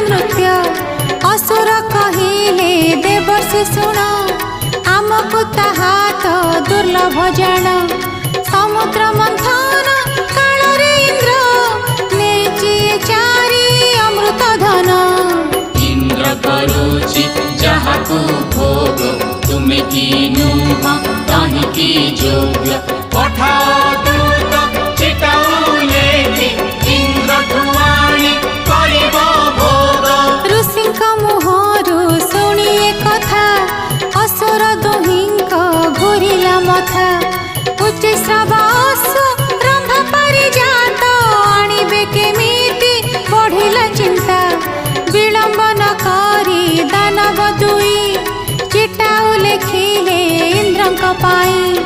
नृत्य असुर कहिले देवर्षि शुण आमको ताहा तो दुर्लभ जान समुद्र मंथन कालरे इंद्र नेची चारि अमृत धन इंद्र करुचि जहाकु भोग तुमे की नुह ताहि की जोग्य पठाओ दूत चिताऊ लेखि इंद्र ठुआणी करिब भोग ऋषिंक मुहरु शुणिए कथा असुर दुहिंक घुरिला मथा उच्च श्रावास रंभ परिजात आनिबे केमिति बढ़िला चिंता विलंब न करी दानव दुई चिटाऊ लेखिले इंद्रंक पाई